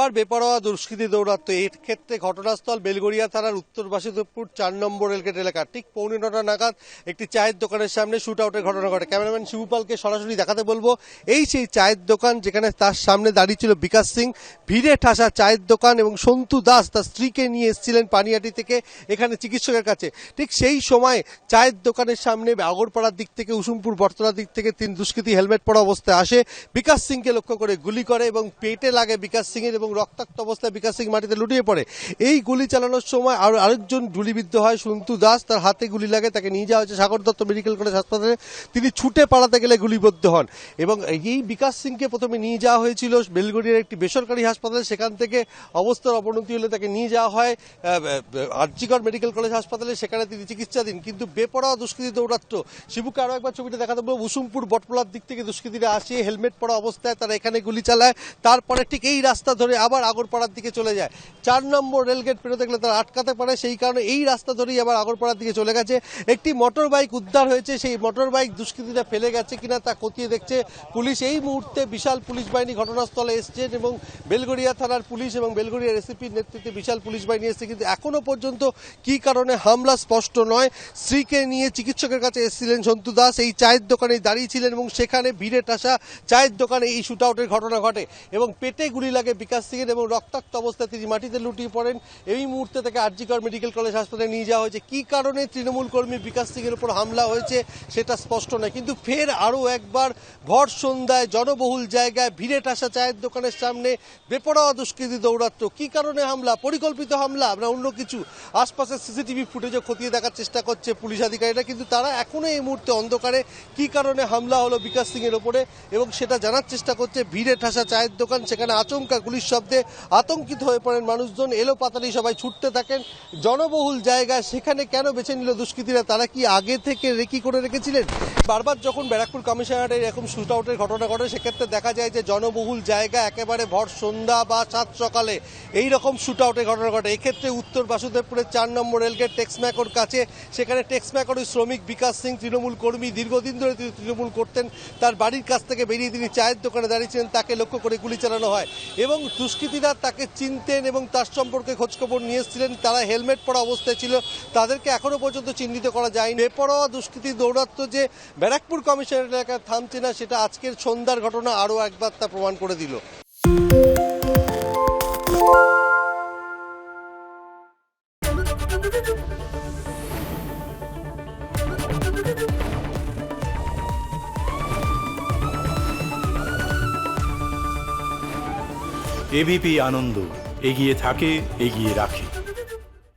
আবার বেপরোয়া দুষ্কৃতী দৌরাত্ম্য। এর ক্ষেত্রে ঘটনাস্থল বেলগড়িয়া থানার উত্তর বাসুদেবপুর ৪ নম্বর রেলগেট এলাকা। ঠিক 9:45 নাগাদ একটি চায়ের দোকানের সামনে শুট আউটের ঘটনা ঘটে। ক্যামেরাম্যান শিবুপালকে সরাসরি দেখাতে বলবো। এই সেই চায়ের দোকান যেখানে তার সামনে দাঁড়িয়ে ছিল বিকাশ সিং। ভিড়ে ঠাসা চায়ের দোকান এবং সন্তু দাস তার স্ত্রীকে নিয়ে এসেছিলেন পানিহাটি থেকে এখানে চিকিৎসকের কাছে। ঠিক সেই সময় চায়ের দোকানের সামনে আগরপাড়ার দিক থেকে উসুমপুর বটতলার দিক থেকে 3 দুষ্কৃতী হেলমেট পরা অবস্থায় আসে, বিকাশ সিংকে লক্ষ্য করে গুলি করে এবং পেটে লাগে বিকাশ সিং এর এবং রক্তাক্ত অবস্থায় বিকাশ সিং মাটিতে লুটিয়ে পড়ে। এই গুলি চালানোর সময় আরেকজন গুলিবিদ্ধ হয় সন্তু দাস, তার হাতে গুলি লাগে, তাকে নিয়ে যাওয়া হয়েছে সাগর দত্ত মেডিকেল কলেজ হাসপাতালে। তিনি ছুটে পালাতে গেলে গুলিবিদ্ধ হন এবং এই বিকাশ সিংকে প্রথমে নিয়ে যাওয়া হয়েছিল বেলগড়িয়ার একটি বেসরকারি হাসপাতালে। সেখান থেকে অবস্থার অবনতি হলে তাকে নিয়ে যাওয়া হয় আরজিকর মেডিকেল কলেজ হাসপাতালে, সেখানে তিনি চিকিৎসাধীন। কিন্তু বেপরোয়া দুষ্কৃতী দৌরাত্ম্য। শিবুকে আরো একবার ছবিটা দেখাতে বলবো। উসুমপুর বটতলার দিক থেকে দুষ্কৃতীরা আসে, হেলমেট পরা অবস্থায় তারা এখানে গুলি চালায়, তারপরে ঠিক এই রাস্তা ধরে আবার আগরপাড়ার দিকে চলে যায়। ৪ নম্বর রেলগেট পেরোতে গেলে তারা আটকাতে পারে, সেই কারণে এই রাস্তা ধরেই আবার আগরপাড়ার দিকে চলে গেছে। একটি মোটর বাইক উদ্ধার হয়েছে, সেই মোটর বাইক দুষ্কৃতীরা ফেলে গেছে কিনা তা খতিয়ে দেখছে পুলিশ। এই মুহূর্তে বিশাল পুলিশ বাহিনী ঘটনাস্থলে এসছেন এবং বেলগড়িয়া থানার পুলিশ এবং বেলগড়িয়া এসিপির নেতৃত্বে বিশাল পুলিশ বাহিনী এসেছে। কিন্তু এখনো পর্যন্ত কি কারণে হামলা স্পষ্ট নয়। স্ত্রীকে নিয়ে চিকিৎসকের কাছে এসেছিলেন সন্তু দাস, এই চায়ের দোকানে দাঁড়িয়েছিলেন এবং সেখানে ভিড়ে ঠাসা চায়ের দোকানে এই শুট আউটের ঘটনা ঘটে এবং পেটে গুলি লাগে বিকাশ সিং এর এবং রক্তাক্ত অবস্থায় তিনি মাটিতে লুটিয়ে পড়েন। এই মুহূর্তে তাকে আরজিকর মেডিকেল কলেজ হাসপাতালে নিয়ে যাওয়া হয়েছে। কি কারণে তৃণমূল কর্মী বিকাশ সিং এর উপর হামলা হয়েছে সেটা স্পষ্ট নয়। কিন্তু ফের আরও একবার ভর সন্ধ্যায় জনবহুল জায়গায় ভিড়ে ঠাসা চায়ের দোকানের সামনে বেপরোয়া দুষ্কৃতী দৌরাত্ম্য। কি কারণে হামলা? পরিকল্পিত হামলা না অন্য কিছু? আশপাশের সিসিটিভি ফুটেজও খতিয়ে দেখার চেষ্টা করছে পুলিশ আধিকারিকরা, কিন্তু তারা এখনো এই মুহূর্তে অন্ধকারে কি কারণে হামলা হলো বিকাশ সিং এর উপরে এবং সেটা জানার চেষ্টা করছে। ভিড়ে ঠাসা চায়ের দোকান, সেখানে আচমকা গুলির শব্দে আতঙ্কিত হয়ে পড়েন মানুষজন, এলো পাতালি সবাই ছুটতে থাকেন। জনবহুল জায়গায় সেখানে কেন বেছে নিল দুষ্কৃতীরা? তারা কি আগে থেকে রেকি করে রেখেছিলেন? বারবার যখন ব্যারাকপুর কমিশনারের এরকম শুট আউটের ঘটনা ঘটে সেক্ষেত্রে দেখা যায় যে জনবহুল জায়গা একেবারে ভর সন্ধ্যা বা সাত সকালে এইরকম শুট আউটের ঘটনা ঘটে। এক্ষেত্রে উত্তর বাসুদেবপুরের ৪ নম্বর রেলগেট টেক্সম্যাকোর কাছে, সেখানে টেক্সম্যাকোর শ্রমিক বিকাশ সিং তৃণমূল কর্মী, দীর্ঘদিন ধরে তিনি তৃণমূল করতেন। তার বাড়ির কাছ থেকে বেরিয়ে তিনি চায়ের দোকানে দাঁড়িয়েছিলেন, তাকে লক্ষ্য করে গুলি চালানো হয় এবং দুষ্কৃতীরা তাকে চিনতেন এবং তার সম্পর্কে খোঁজখবর নিয়ে এসেছিলেন। তারা হেলমেট পরা অবস্থায় ছিল, তাদেরকে এখনো পর্যন্ত চিহ্নিত করা যায়নি। বেপরোয়া দুষ্কৃতী দৌরাত্ম্য যে ব্যারাকপুর কমিশনের এলাকায় থামছে না, সেটা আজকের সন্ধ্যার ঘটনা আরও একবার তা প্রমাণ করে দিল। এবিপি আনন্দ, এগিয়ে থাকে, এগিয়ে রাখে।